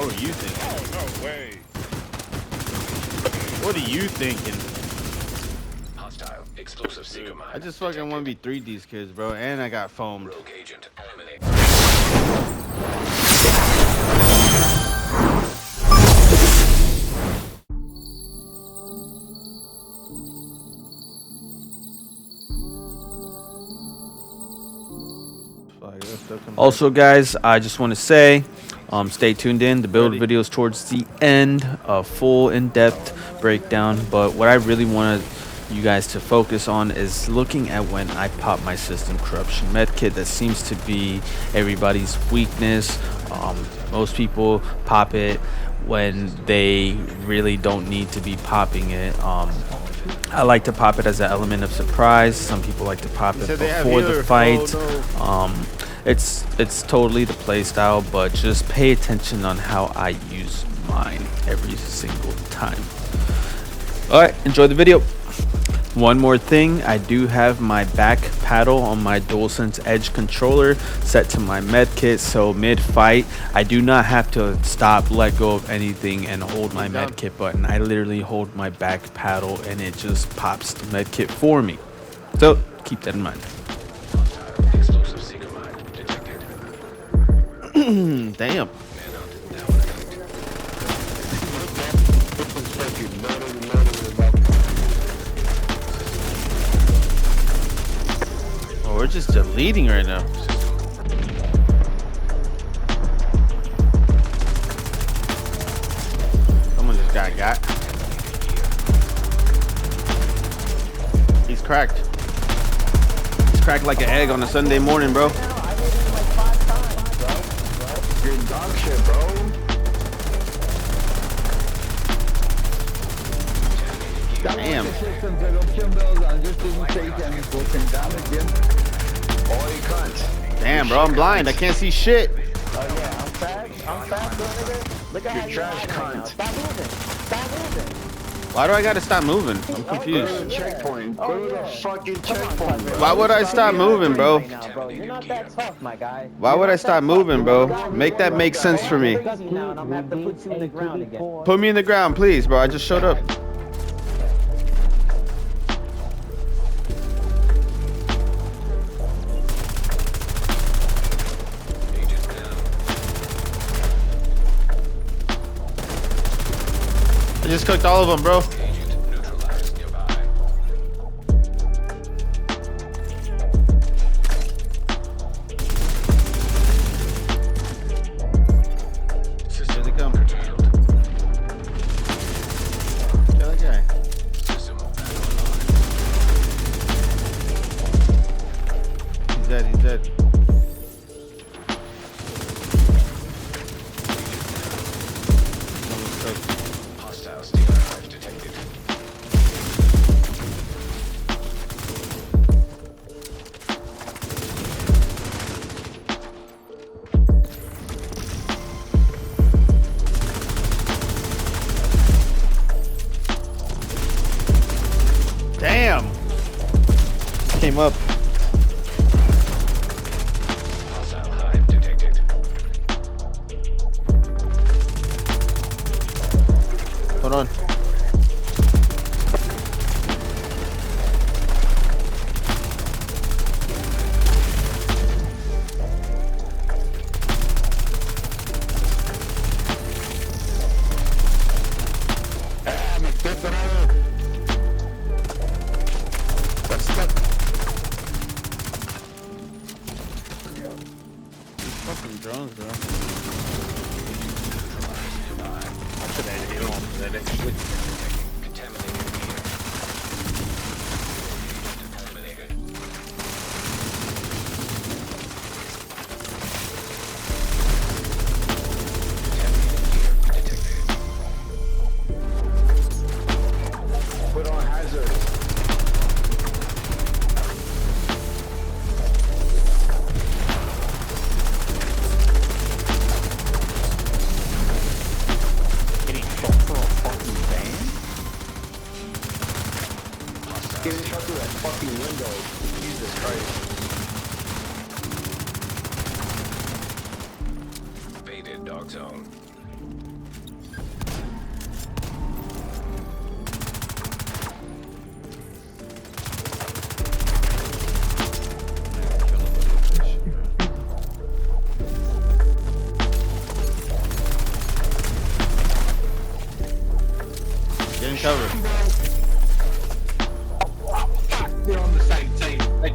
What were you thinking? Oh, no way. What are you thinking? Hostile explosive seeker mine. I just fucking want to be 3 these kids, bro, and I got foamed. Rogue agent eliminated. Also, guys, I just want to say, stay tuned in. The build videos towards the end, a full in-depth breakdown. But what I really want you guys to focus on is looking at when I pop my system corruption medkit. That seems to be everybody's weakness. Most people pop it when they really don't need to be popping it. I like to pop it as an element of surprise. Some people like to pop it before the fight. It's totally the play style, but just pay attention on how I use mine every single time. Alright, enjoy the video. One more thing, I do have my back paddle on my DualSense Edge controller set to my medkit, so mid-fight I do not have to stop, let go of anything and hold my medkit button. I literally hold my back paddle and it just pops the medkit for me. So keep that in mind. Explosive seeker mine detected. Damn. Oh, we're just deleting right now. Someone just got. He's cracked. He's cracked like an egg on a Sunday morning, bro. You're dog shit, bro. Damn. Damn, bro, I'm blind. I can't see shit. Oh yeah, I'm fast, nigga. Look at how you're trash cunt. Stop moving. Stop moving. Why do I gotta stop moving? I'm confused. Checkpoint. Go to the fucking checkpoint, bro. Why would I stop moving, bro? You're not that tough, my guy. Why would I stop moving, bro? Make that make sense for me. Put you in the ground again. Put me in the ground, please, bro. I just showed up. I just cooked all of them, bro. Agent neutralized nearby. Here they come. Kill that guy. System He's dead, he's dead. Someone's cooked. hostile stealer hive detected. Damn. Came up. Hostile hive detected. Hold on. Fucking drones, bro. Contaminated meter. Eliminated. Contaminated meter detected. Put on hazard. Getting shot for a fucking van? Getting shot through that fucking window. Jesus Christ. Invaded dog zone.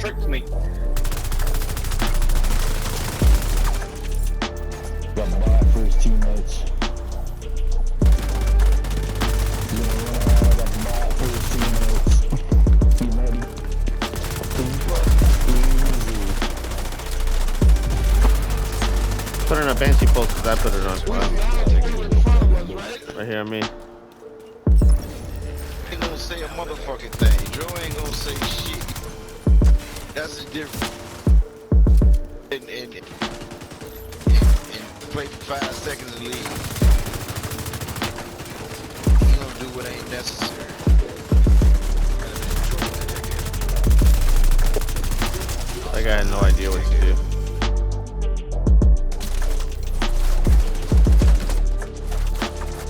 tricked me. Got bought for his teammates. Got bought for his teammates. He ready? Put it on a Banshee post because I put it on. Right here on me. Ain't gonna say a motherfucking thing. Joe ain't gonna say shit. That's the difference. And play for 5 seconds and leave. He gonna do what ain't necessary. That guy had no idea what to do.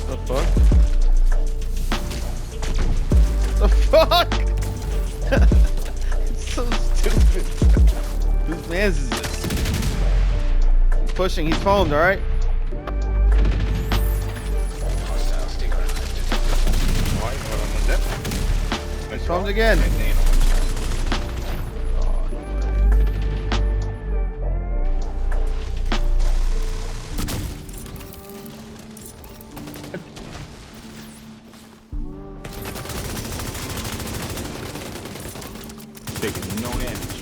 The fuck? The fuck? It's so stupid. Whose man's is this? He's pushing. He's foamed, alright? He's foamed again. Taking no damage.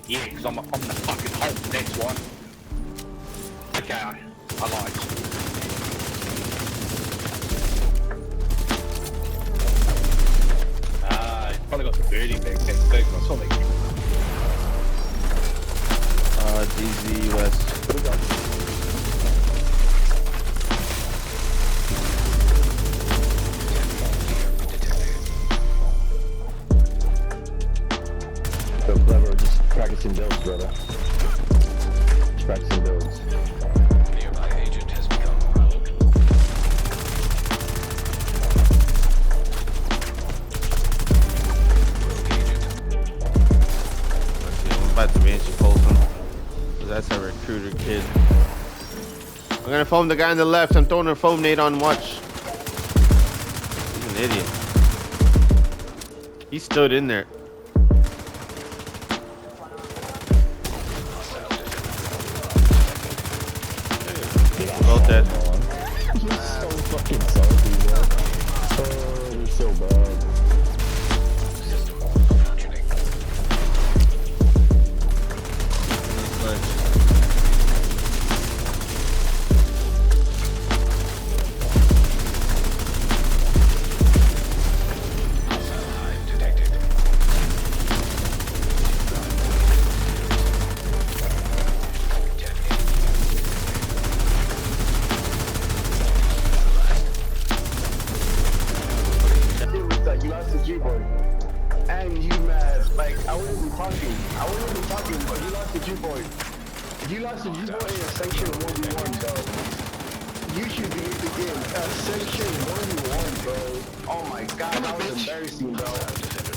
Yeah, because I'm the fucking Hulk, that's why. Okay, I lied. Probably got the birdie back 10 seconds. I saw that. DZ West. So clever, just practicing builds, brother. Just practicing builds. Nearby agent has become rogue. Rogue agent. I'm about to Banshee post him. 'Cause that's a recruiter kid. I'm gonna foam the guy on the left. I'm throwing a foam nade on watch. He's an idiot. He stood in there. Both dead. He's so fucking salty, bro. Oh, he's so bad. System malfunctioning. Hostile hive detected. You lost the G-board. And you mad. Like, I wouldn't be talking. But you lost the G-board. You lost the G-board in a section 1v1, bro. You should be in the game. Section 1v1, bro. Oh my god, that was embarrassing, bro.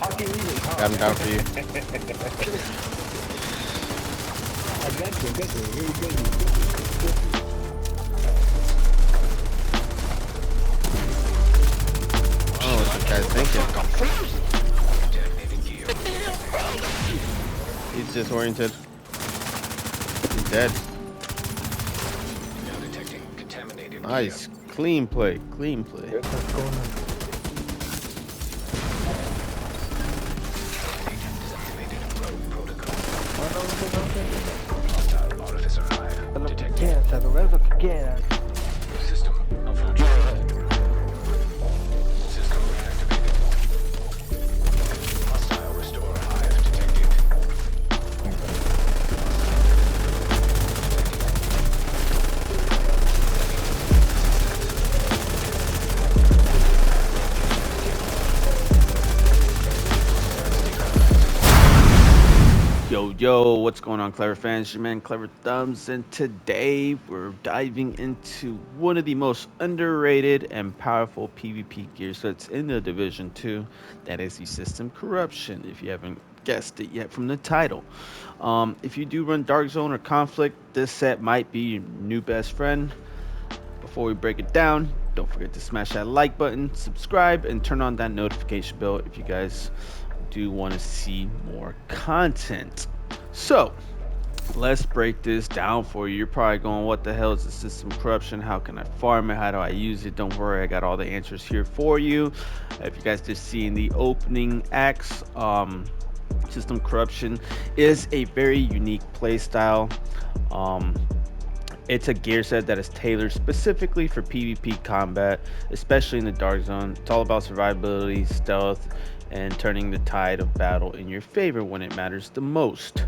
How can you even talk? Got him down for you. I got you. Really good. Oh, what this guy's thinking. Detonating gear. He's disoriented. He's dead. Now detecting contaminated Nice. Clean play. Clean play. gear. Agent desactivated rogue protocol. Hostile artificer hive detected. System malfunctioning. System reactivated. Hostile restore hive detected. Yo, what's going on, Clever fans? Your man KleverThumbs, and today we're diving into one of the most underrated and powerful PvP gear sets in the Division 2. That is the System Corruption, if you haven't guessed it yet from the title. If you do run Dark Zone or Conflict, this set might be your new best friend. Before we break it down, don't forget to smash that like button, subscribe, and turn on that notification bell if you guys do want to see more content. So let's break this down for you. You're probably going, what the hell is the system corruption? How can I farm it? How do I use it? Don't worry, I got all the answers here for you. If you guys just see in the opening acts, system corruption is a very unique play style. It's a gear set that is tailored specifically for PvP combat, especially in the dark zone. It's all about survivability, stealth, and turning the tide of battle in your favor when it matters the most.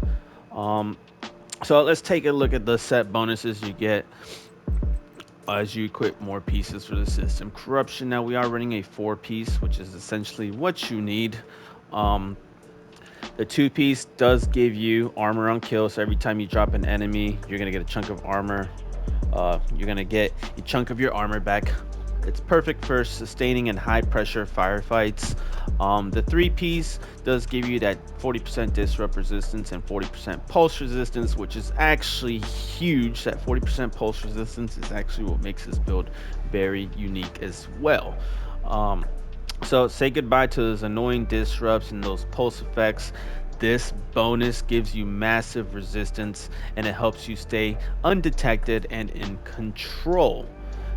So let's take a look at the set bonuses you get as you equip more pieces for the system corruption. Now we are running a 4-piece, which is essentially what you need. The 2-piece does give you armor on kill, so every time you drop an enemy, you're gonna get a chunk of armor. You're gonna get a chunk of your armor back. It's perfect for sustaining in high pressure firefights. The 3-piece does give you that 40% disrupt resistance and 40% pulse resistance, which is actually huge. That 40% pulse resistance is actually what makes this build very unique as well. So say goodbye to those annoying disrupts and those pulse effects. This bonus gives you massive resistance, and it helps you stay undetected and in control.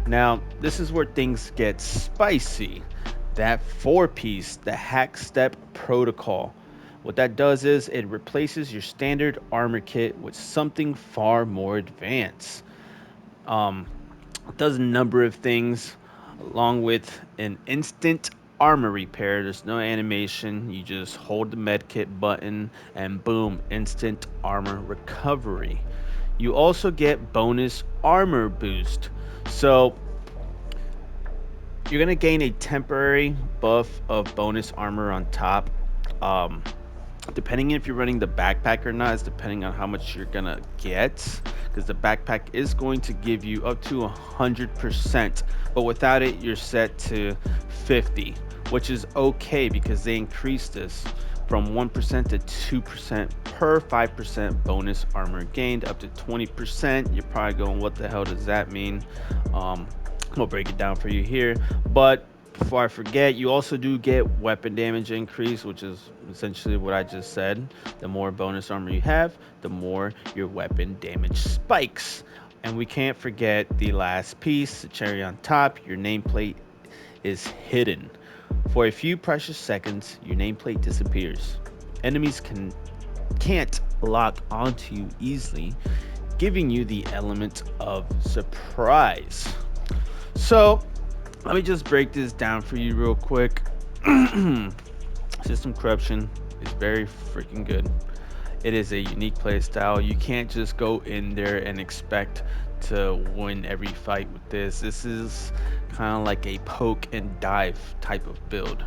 Now, this is where things get spicy. That 4-piece, the Hackstep Protocol. What that does is it replaces your standard armor kit with something far more advanced. It does a number of things, along with an instant armor repair. There's no animation. You just hold the medkit button and boom, instant armor recovery. You also get bonus armor boost. So you're gonna gain a temporary buff of bonus armor on top. Depending if you're running the backpack or not is depending on how much you're gonna get, because the backpack is going to give you up to 100%, but without it you're set to 50, which is okay because they increased this from 1% to 2% per 5% bonus armor gained up to 20%. You're probably going, what the hell does that mean? I'll break it down for you here, but before I forget, you also do get weapon damage increase, which is essentially what I just said. The more bonus armor you have, the more your weapon damage spikes. And we can't forget the last piece, the cherry on top. Your nameplate is hidden. For a few precious seconds, your nameplate disappears. Enemies can't lock onto you easily, giving you the element of surprise. So let me just break this down for you real quick. System corruption is very freaking good. It is a unique play style. You can't just go in there and expect to win every fight with this. This is kind of like a poke and dive type of build.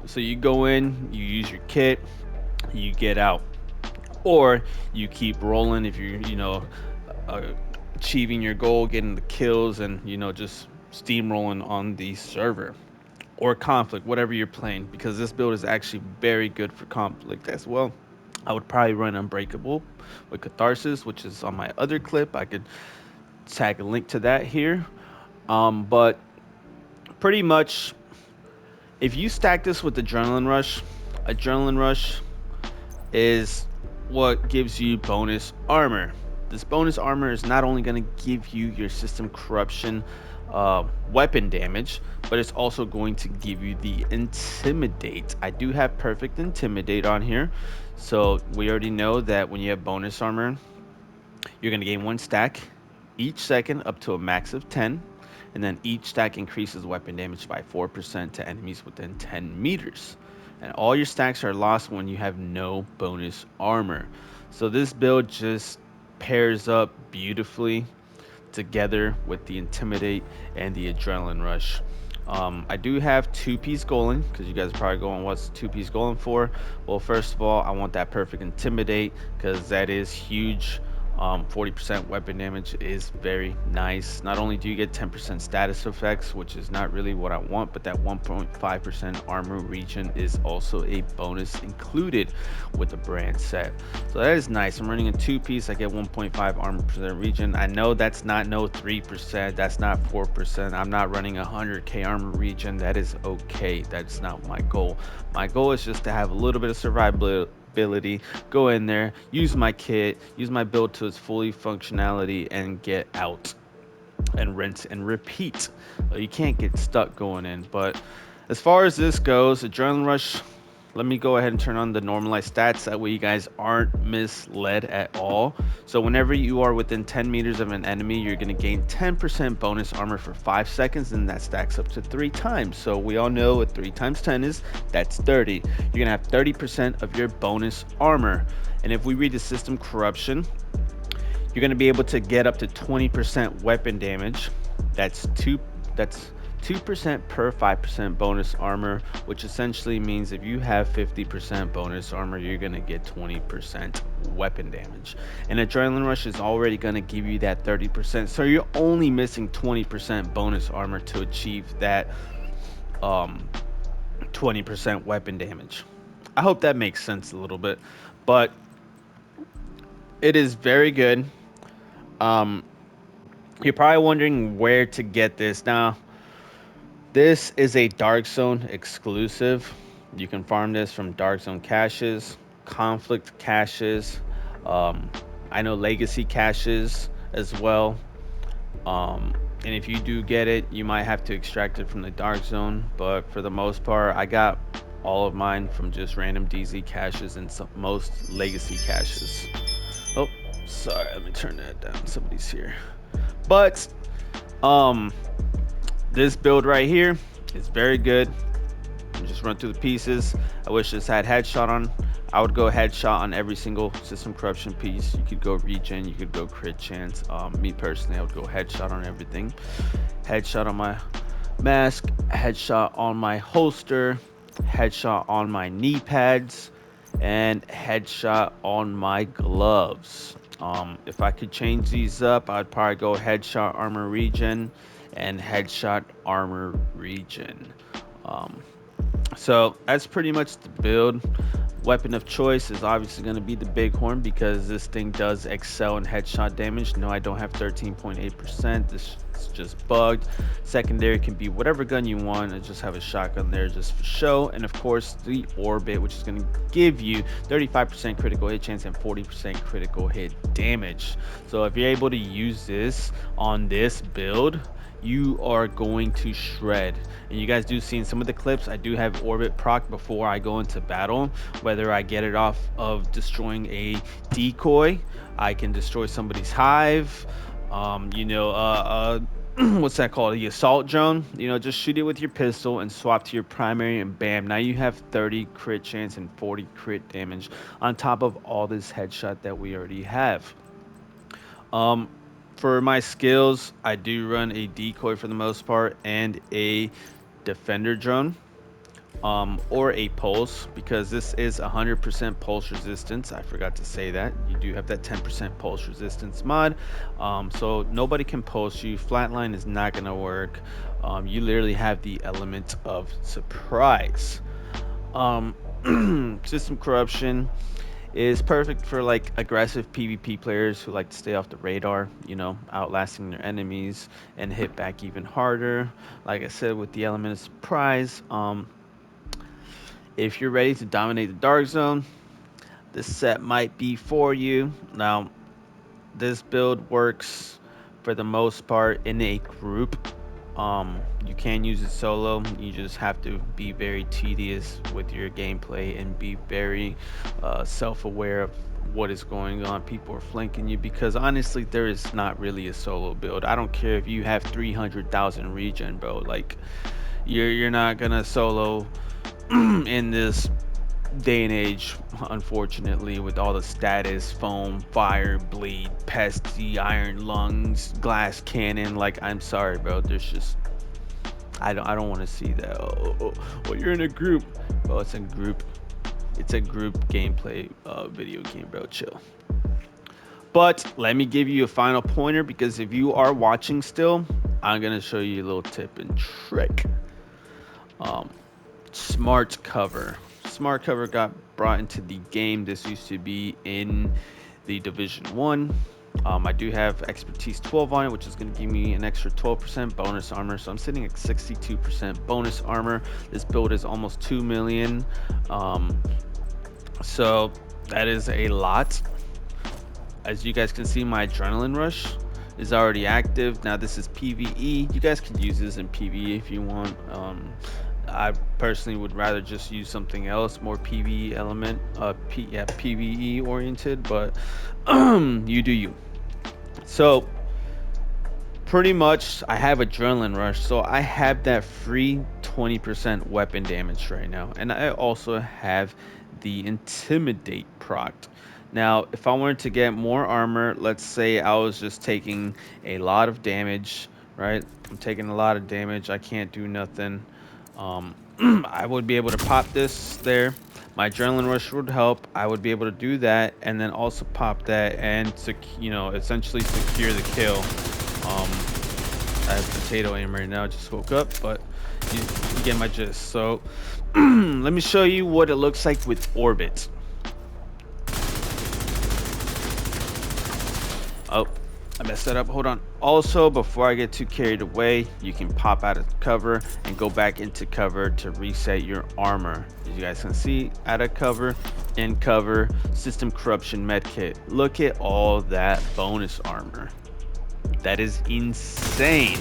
So you go in, you use your kit, you get out, or you keep rolling if you're, achieving your goal, getting the kills, and just steamrolling on the server or conflict, whatever you're playing, because this build is actually very good for conflict as well. I would probably run Unbreakable with Catharsis, which is on my other clip. I could tag a link to that here. But pretty much, if you stack this with Adrenaline Rush is what gives you bonus armor. This bonus armor is not only going to give you your system corruption weapon damage, but it's also going to give you the Intimidate. I do have perfect Intimidate on here, so we already know that when you have bonus armor, you're going to gain 1 stack each second up to a max of 10, and then each stack increases weapon damage by 4% to enemies within 10 meters, and all your stacks are lost when you have no bonus armor. So this build just pairs up beautifully together with the Intimidate and the Adrenaline Rush. I do have 2-piece golem, because you guys are probably going, what's 2-piece golem for? Well, first of all, I want that perfect Intimidate, because that is huge. 40% weapon damage is very nice. Not only do you get 10% status effects, which is not really what I want, but that 1.5% armor regen is also a bonus included with the brand set. So that is nice. I'm running a 2-piece. I get 1.5 armor percent regen. I know that's not no 3%. That's not 4%. I'm not running 100k armor regen. That is okay. That's not my goal. My goal is just to have a little bit of survivability. Go in there, use my kit, use my build to its fully functionality, and get out and rinse and repeat. You can't get stuck going in. But as far as this goes, adrenaline rush, let me go ahead and turn on the normalized stats. That way you guys aren't misled at all. So whenever you are within 10 meters of an enemy, you're going to gain 10% bonus armor for 5 seconds, and that stacks up to 3 times. So we all know what 3 times 10 is. That's 30. You're going to have 30% of your bonus armor. And if we read the system corruption, you're going to be able to get up to 20% weapon damage. That's 2% per 5% bonus armor, which essentially means if you have 50% bonus armor, you're going to get 20% weapon damage. And adrenaline rush is already going to give you that 30%, so you're only missing 20% bonus armor to achieve that 20% weapon damage. I hope that makes sense a little bit, but it is very good. You're probably wondering where to get this. Now, this is a Dark Zone exclusive. You can farm this from Dark Zone caches, conflict caches, I know legacy caches as well. And if you do get it, you might have to extract it from the Dark Zone, but for the most part, I got all of mine from just random DZ caches and most legacy caches. Oh, sorry, let me turn that down. Somebody's here. But this build right here is very good. Just run through the pieces. I wish this had headshot on. I would go headshot on every single system corruption piece. You could go regen, you could go crit chance. Me personally, I would go headshot on everything. Headshot on my mask, headshot on my holster, headshot on my knee pads, and headshot on my gloves. If I could change these up, I'd probably go headshot armor regen and headshot armor regen. So that's pretty much the build. Weapon of choice is obviously going to be the Bighorn because this thing does excel in headshot damage. No, I don't have 13.8%. This is just bugged. Secondary can be whatever gun you want. I just have a shotgun there just for show. And of course the orbit, which is going to give you 35% critical hit chance and 40% critical hit damage. So if you're able to use this on this build, you are going to shred. And you guys do see in some of the clips, I do have orbit proc before I go into battle. Whether I get it off of destroying a decoy, I can destroy somebody's hive, what's that called, the assault drone. Just shoot it with your pistol and swap to your primary, and bam, now you have 30 crit chance and 40 crit damage on top of all this headshot that we already have. For my skills, I do run a decoy for the most part and a defender drone, or a pulse, because this is 100% pulse resistance. I forgot to say that. You do have that 10% pulse resistance mod, so nobody can pulse you. Flatline is not going to work. You literally have the element of surprise. System corruption is perfect for like aggressive PvP players who like to stay off the radar, outlasting their enemies and hit back even harder. Like I said, with the element of surprise, if you're ready to dominate the Dark Zone, this set might be for you. Now, this build works for the most part in a group. You can use it solo. You just have to be very tedious with your gameplay and be very self-aware of what is going on. People are flanking you, because honestly, there is not really a solo build. I don't care if you have 300,000 regen, bro. Like, you're not gonna solo in this day and age, unfortunately, with all the status, foam, fire, bleed, pesty, iron lungs, glass cannon. Like, I'm sorry, bro, there's just I don't want to see that. Oh, you're in a group. Well, it's a group gameplay video game, bro. Chill. But let me give you a final pointer, because if you are watching still, I'm gonna show you a little tip and trick. Smart cover. Smart cover got brought into the game. This used to be in the Division 1. I do have expertise 12 on it, which is going to give me an extra 12% bonus armor. So I'm sitting at 62% bonus armor. This build is almost 2 million. So that is a lot. As you guys can see, my adrenaline rush is already active. Now this is PvE. You guys can use this in PvE if you want. I personally would rather just use something else, more PvE element, PvE oriented, but you do you. So pretty much I have adrenaline rush, so I have that free 20% weapon damage right now, and I also have the intimidate proc. Now if I wanted to get more armor, let's say I was just taking a lot of damage, right? I'm taking a lot of damage, I can't do nothing. I would be able to pop this there. My adrenaline rush would help. I would be able to do that, and then also pop that and essentially secure the kill. I have potato aim right now. I just woke up, but you get my gist. So let me show you what it looks like with orbit. Oh, I messed that up. Hold on. Also, before I get too carried away, you can pop out of cover and go back into cover to reset your armor. As you guys can see, out of cover, in cover, system corruption medkit. Look at all that bonus armor. That is insane.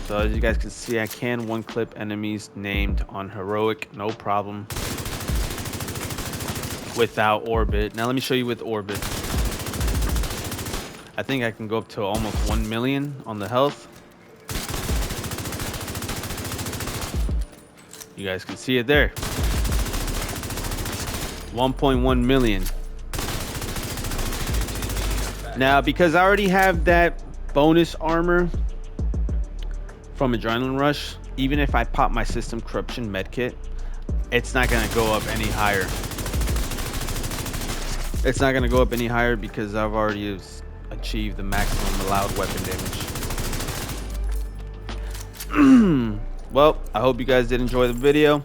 So as you guys can see, I can one clip enemies named on heroic, no problem, without orbit. Now let me show you with orbit. I think I can go up to almost 1 million on the health. You guys can see it there. 1.1 million. Now, because I already have that bonus armor from Adrenaline Rush, even if I pop my System Corruption medkit, it's not going to go up any higher. It's not going to go up any higher because I've already achieved the maximum allowed weapon damage. Well, I hope you guys did enjoy the video.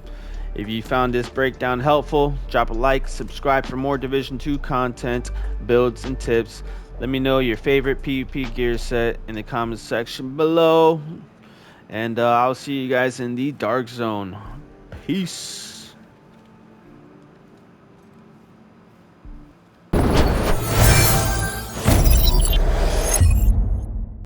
If you found this breakdown helpful, drop a like, subscribe for more Division 2 content, builds, and tips. Let me know your favorite PvP gear set in the comments section below. And I'll see you guys in the Dark Zone. Peace.